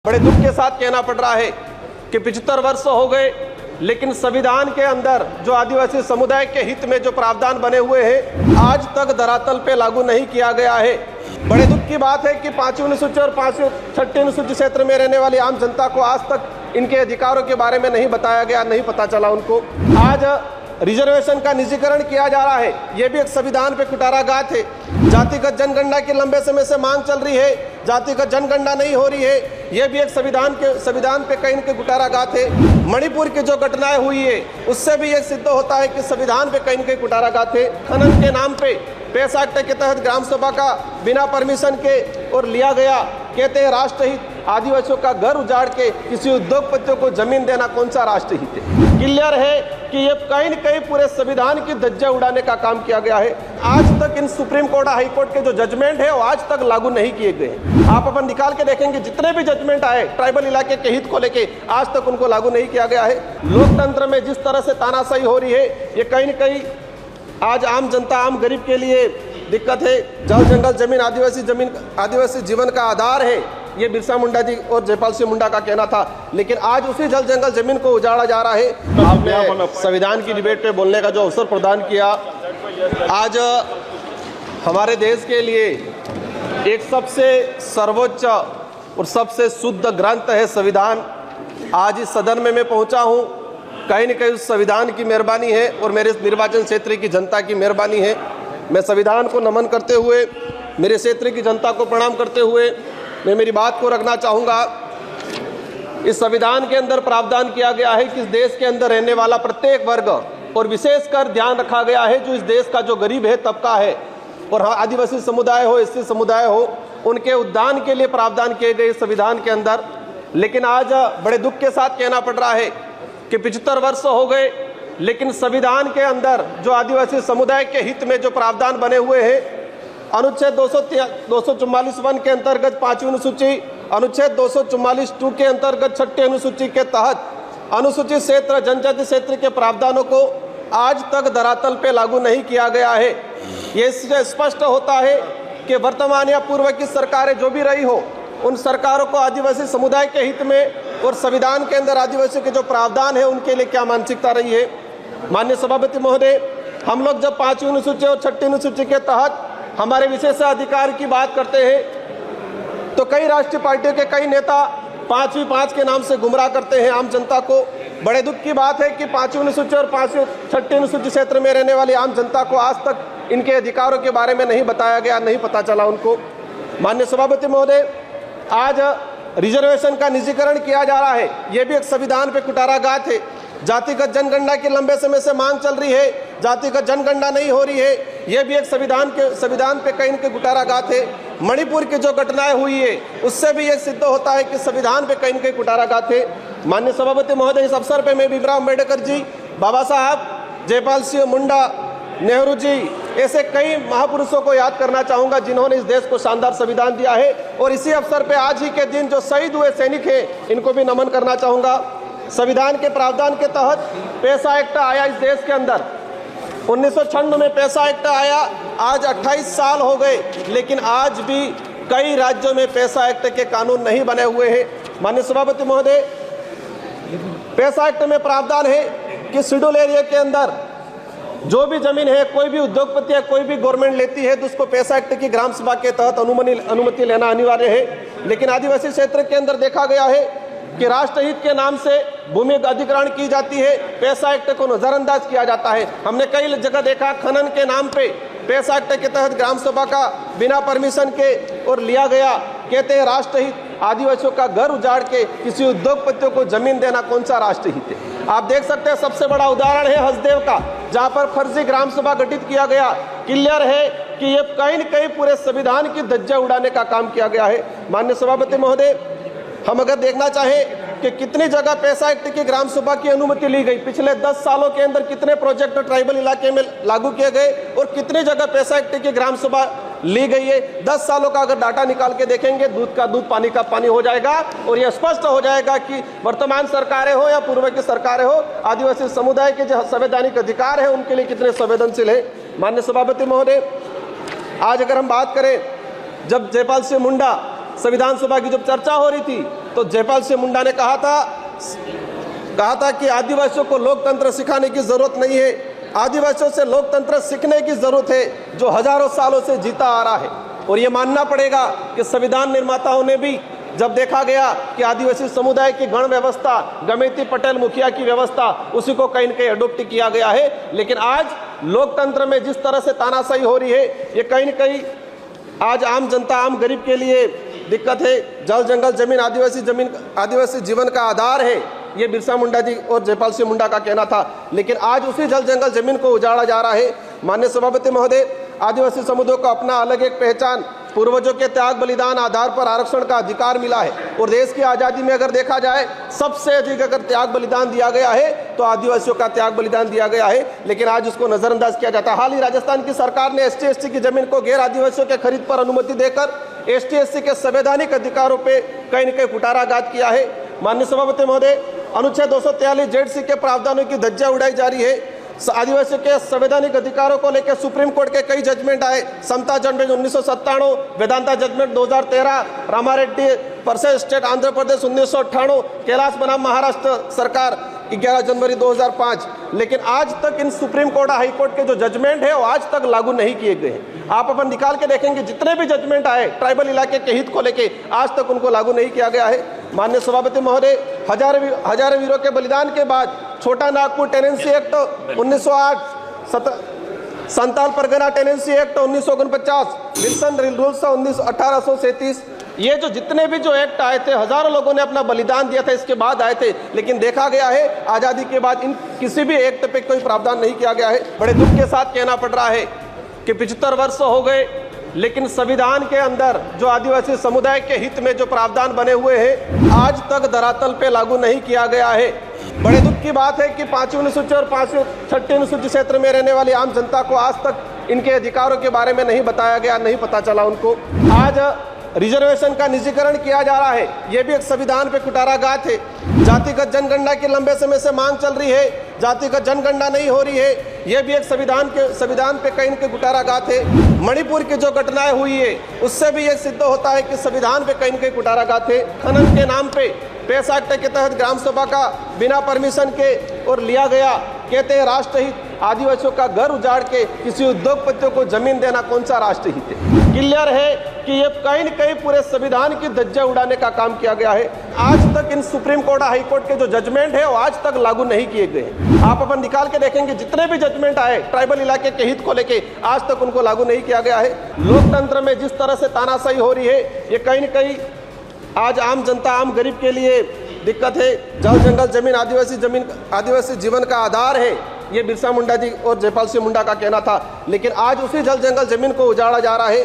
बड़े दुख के साथ कहना पड़ रहा है कि 75 वर्ष हो गए, लेकिन संविधान के अंदर जो आदिवासी समुदाय के हित में जो प्रावधान बने हुए हैं आज तक धरातल पे लागू नहीं किया गया है। बड़े दुख की बात है कि 5वीं अनुसूची और 6वीं अनुसूची क्षेत्र में रहने वाली आम जनता को आज तक इनके अधिकारों के बारे में नहीं बताया गया, नहीं पता चला उनको। आज रिजर्वेशन का निजीकरण किया जा रहा है, यह भी एक संविधान पे कुठाराघात है। जातिगत जनगणना की लंबे समय से मांग चल रही है, जातिगत जनगणना नहीं हो रही है, यह भी एक संविधान पे कहीं के कुठाराघात है। मणिपुर की जो घटनाएं हुई है उससे भी यह सिद्ध होता है कि संविधान पे कहीं के कुठाराघात है। खनन के नाम पे पैसा एक्ट के तहत ग्राम सभा का बिना परमिशन के और लिया गया, कहते हैं राष्ट्रहित। आदिवासियों का घर उजाड़ के किसी उद्योगपतियों को जमीन देना कौन सा राष्ट्रहित है? क्लियर है कि ये कहीं न कहीं पूरे संविधान की धज्जियां उड़ाने का काम किया गया है। आज तक इन सुप्रीम कोर्ट हाई कोर्ट के जो जजमेंट है वो आज तक लागू नहीं किए गए। आप अपन निकाल के देखेंगे जितने भी जजमेंट आए ट्राइबल इलाके के हित को लेके आज तक उनको लागू नहीं किया गया है। लोकतंत्र में जिस तरह से तानाशाही हो रही है ये कहीं न कहीं आज आम जनता आम गरीब के लिए दिक्कत है। जल जंगल जमीन आदिवासी जीवन का आधार है, ये बिरसा मुंडा जी और जयपाल सिंह मुंडा का कहना था, लेकिन आज उसी जल जंगल जमीन को उजाड़ा जा रहा है। आपने संविधान की डिबेट पे बोलने का जो अवसर प्रदान किया, आज हमारे देश के लिए एक सबसे सर्वोच्च और सबसे शुद्ध ग्रंथ है संविधान। आज इस सदन में मैं पहुंचा हूं, कहीं न कहीं उस संविधान की मेहरबानी है और मेरे निर्वाचन क्षेत्र की जनता की मेहरबानी है। मैं संविधान को नमन करते हुए, मेरे क्षेत्र की जनता को प्रणाम करते हुए मैं मेरी बात को रखना चाहूँगा। इस संविधान के अंदर प्रावधान किया गया है कि इस देश के अंदर रहने वाला प्रत्येक वर्ग और विशेषकर ध्यान रखा गया है जो इस देश का जो गरीब है तबका है और आदिवासी समुदाय हो, एससी समुदाय हो, उनके उत्थान के लिए प्रावधान किए गए संविधान के अंदर। लेकिन आज बड़े दुख के साथ कहना पड़ रहा है कि 75 वर्ष हो गए, लेकिन संविधान के अंदर जो आदिवासी समुदाय के हित में जो प्रावधान बने हुए हैं, अनुच्छेद 244(1) के अंतर्गत 5वीं अनुसूची, अनुच्छेद 244(2) के अंतर्गत 6ठी अनुसूची के तहत अनुसूचित क्षेत्र जनजाति क्षेत्र के प्रावधानों को आज तक धरातल पे लागू नहीं किया गया है। ये इससे स्पष्ट होता है कि वर्तमान या पूर्व की सरकारें जो भी रही हो, उन सरकारों को आदिवासी समुदाय के हित में और संविधान के अंदर आदिवासियों के जो प्रावधान है उनके लिए क्या मानसिकता रही है। माननीय सभापति महोदय, हम लोग जब 5वीं अनुसूची और 6ठी अनुसूची के तहत हमारे विशेषाधिकार की बात करते हैं तो कई राष्ट्रीय पार्टियों के कई नेता 5 के नाम से गुमराह करते हैं आम जनता को। बड़े दुख की बात है कि 5वीं अनुसूची और 6ठी अनुसूची क्षेत्र में रहने वाली आम जनता को आज तक इनके अधिकारों के बारे में नहीं बताया गया, नहीं पता चला उनको। माननीय सभापति महोदय, आज रिजर्वेशन का निजीकरण किया जा रहा है, यह भी एक संविधान पे कुठाराघात है। जातिगत जनगणना की लंबे समय से मांग चल रही है, जातिगत जनगणना नहीं हो रही है, यह भी एक संविधान पे कहीं के कुठाराघात है। मणिपुर की जो घटनाएं हुई है उससे भी यह सिद्ध होता है कि संविधान पे कहीं के कुठाराघात है। माननीय सभापति महोदय, इस अवसर पे मैं भीमराव अम्बेडकर जी, बाबा साहब, जयपाल सिंह मुंडा, नेहरू जी, ऐसे कई महापुरुषों को याद करना चाहूँगा जिन्होंने इस देश को शानदार संविधान दिया है। और इसी अवसर पे आज ही के दिन जो शहीद हुए सैनिक हैं इनको भी नमन करना चाहूँगा। संविधान के प्रावधान के तहत पैसा एक्ट आया इस देश के अंदर, 1996 में पैसा एक्ट आया, आज 28 साल हो गए, लेकिन आज भी कई राज्यों में पैसा एक्ट के कानून नहीं बने हुए हैं। माननीय सभापति महोदय, पैसा एक्ट में प्रावधान है कि शेड्यूल एरिया के अंदर जो भी जमीन है, कोई भी उद्योगपति या कोई भी गवर्नमेंट लेती है तो उसको पैसा एक्ट की ग्राम सभा के तहत अनुमति लेना अनिवार्य है। लेकिन आदिवासी क्षेत्र के अंदर देखा गया है कि राष्ट्रहित के नाम से भूमि अधिग्रहण की जाती है, पैसा एक्ट को नजरअंदाज किया जाता है। हमने कई जगह देखा खनन के नाम पे पैसा एक्ट के तहत ग्राम सभा का बिना परमिशन के और लिया गया, कहते हैं राष्ट्रहित। आदिवासियों का घर उजाड़ के किसी उद्योगपतियों को जमीन देना कौन सा राष्ट्रहित है? आप देख सकते हैं, सबसे बड़ा उदाहरण है हसदेव का, जहां पर फर्जी ग्राम सभा गठित किया गया। क्लियर है कि ये कहीं न कहीं पूरे संविधान की धज्जियां उड़ाने का काम किया गया है। माननीय सभापति महोदय, हम अगर देखना चाहें कि कितनी जगह पैसा एक्ट की ग्राम सभा की अनुमति ली गई, पिछले 10 सालों के अंदर कितने प्रोजेक्ट ट्राइबल इलाके में लागू किए गए और कितनी जगह पैसा एक्ट की ग्राम सभा ली गई है। 10 सालों का अगर डाटा निकाल के देखेंगे, दूध का दूध पानी का पानी हो जाएगा और यह स्पष्ट हो जाएगा कि वर्तमान सरकारें हो या पूर्व की सरकारें हो, आदिवासी समुदाय के जो संवैधानिक अधिकार है उनके लिए कितने संवेदनशील है। माननीय सभापति महोदय, आज अगर हम बात करें, जब जयपाल सिंह मुंडा संविधान सभा की जब चर्चा हो रही थी तो जयपाल सिंह मुंडा ने कहा था कि आदिवासियों को लोकतंत्र सिखाने की जरूरत नहीं है, आदिवासियों से लोकतंत्र सीखने की जरूरत है जो हजारों सालों से जीता आ रहा है। और ये मानना पड़ेगा कि संविधान निर्माताओं ने भी जब देखा गया कि आदिवासी समुदाय की गण व्यवस्था, गमेती पटेल मुखिया की व्यवस्था, उसी को कहीं न कहीं अडोप्ट किया गया है। लेकिन आज लोकतंत्र में जिस तरह से तानाशाही हो रही है, ये कहीं न कहीं आज आम जनता, आम गरीब के लिए दिक्कत है। जल जंगल जमीन आदिवासी जीवन का आधार है, ये बिरसा मुंडा जी और जयपाल सिंह मुंडा का कहना था। लेकिन आज उसी जल जंगल जमीन को उजाड़ा जा रहा है। माननीय सभापति महोदय, आदिवासी समुदाय को अपना अलग एक पहचान, पूर्वजों के त्याग बलिदान आधार पर आरक्षण का अधिकार मिला है। और देश की आज़ादी में अगर देखा जाए, सबसे अधिक अगर त्याग बलिदान दिया गया है तो आदिवासियों का त्याग बलिदान दिया गया है। लेकिन आज उसको नजरअंदाज किया जाता है। हाल ही राजस्थान की सरकार ने ST/ST की जमीन को गैर आदिवासियों के खरीद पर अनुमति देकर ST/ST के संवैधानिक अधिकारों पर कहीं न कहीं कुठाराघात किया है। माननीय सभापति महोदय, अनुच्छेद 243 ZC के प्रावधानों की धज्जियां उड़ाई जा रही है। आदिवासियों के संवैधानिक अधिकारों को लेकर सुप्रीम कोर्ट के कई जजमेंट आए। Samatha judgement 1997, Vedanta judgement 2013, Ramareddy versus state Andhra Pradesh 1998, Kailash बनाम महाराष्ट्र सरकार 11 जनवरी 2005। लेकिन आज तक इन सुप्रीम कोर्ट, हाई कोर्ट के जो जजमेंट है वो आज तक लागू नहीं किए गए हैं। आप अपन निकाल के देखेंगे, जितने भी जजमेंट आए ट्राइबल इलाके के हित को लेके, आज तक उनको लागू नहीं किया गया है। माननीय सभापति महोदय, हजारों वीरों के बलिदान के बाद Chota Nagpur tenancy act 1908, Santal Pargana tenancy act 1949, Wilson rules 1837, ये जो जितने भी जो एक्ट आए थे, हजारों लोगों ने अपना बलिदान दिया था, इसके बाद आए थे। लेकिन देखा गया है आज़ादी के बाद इन किसी भी एक्ट पे कोई प्रावधान नहीं किया गया है। बड़े दुख के साथ कहना पड़ रहा है कि 75 वर्ष हो गए, लेकिन संविधान के अंदर जो आदिवासी समुदाय के हित में जो प्रावधान बने हुए हैं, आज तक धरातल पे लागू नहीं किया गया है। बड़े दुख की बात है कि 5वीं अनुसूची और 6वीं अनुसूची क्षेत्र में रहने वाली आम जनता को आज तक इनके अधिकारों के बारे में नहीं बताया गया, नहीं पता चला उनको। आज रिजर्वेशन का निजीकरण किया जा रहा है, यह भी एक संविधान पे कुठाराघात है। जातिगत जनगणना की लंबे समय से मांग चल रही है, जातिगत जनगणना नहीं हो रही है, यह भी एक संविधान पे कहीं न कहीं कुठाराघात है। मणिपुर की जो घटनाएं हुई है, उससे भी यह सिद्ध होता है कि संविधान पे कहीं न कहीं कुठाराघात है। खनन के नाम पे पेश एक्ट के तहत ग्राम सभा का बिना परमिशन के और लिया गया, कहते हैं राष्ट्रहित। आदिवासियों का घर उजाड़ के किसी उद्योगपतियों को जमीन देना कौन सा राष्ट्रहित है? क्लियर है कि ये कहीं न कहीं पूरे संविधान की धज्जियां उड़ाने का काम किया गया है। आज तक इन सुप्रीम कोर्ट, हाई कोर्ट के जो जजमेंट है वो आज तक लागू नहीं किए गए हैं। आप अपन निकाल के देखेंगे, जितने भी जजमेंट आए ट्राइबल इलाके के हित को लेके, आज तक उनको लागू नहीं किया गया है। लोकतंत्र में जिस तरह से तानाशाही हो रही है, ये कहीं न कहीं आज आम जनता, आम गरीब के लिए दिक्कत है। जल जंगल जमीन आदिवासी जीवन का आधार है, ये बिरसा मुंडा जी और जयपाल सिंह मुंडा का कहना था। लेकिन आज उसी जल जंगल जमीन को उजाड़ा जा रहा है।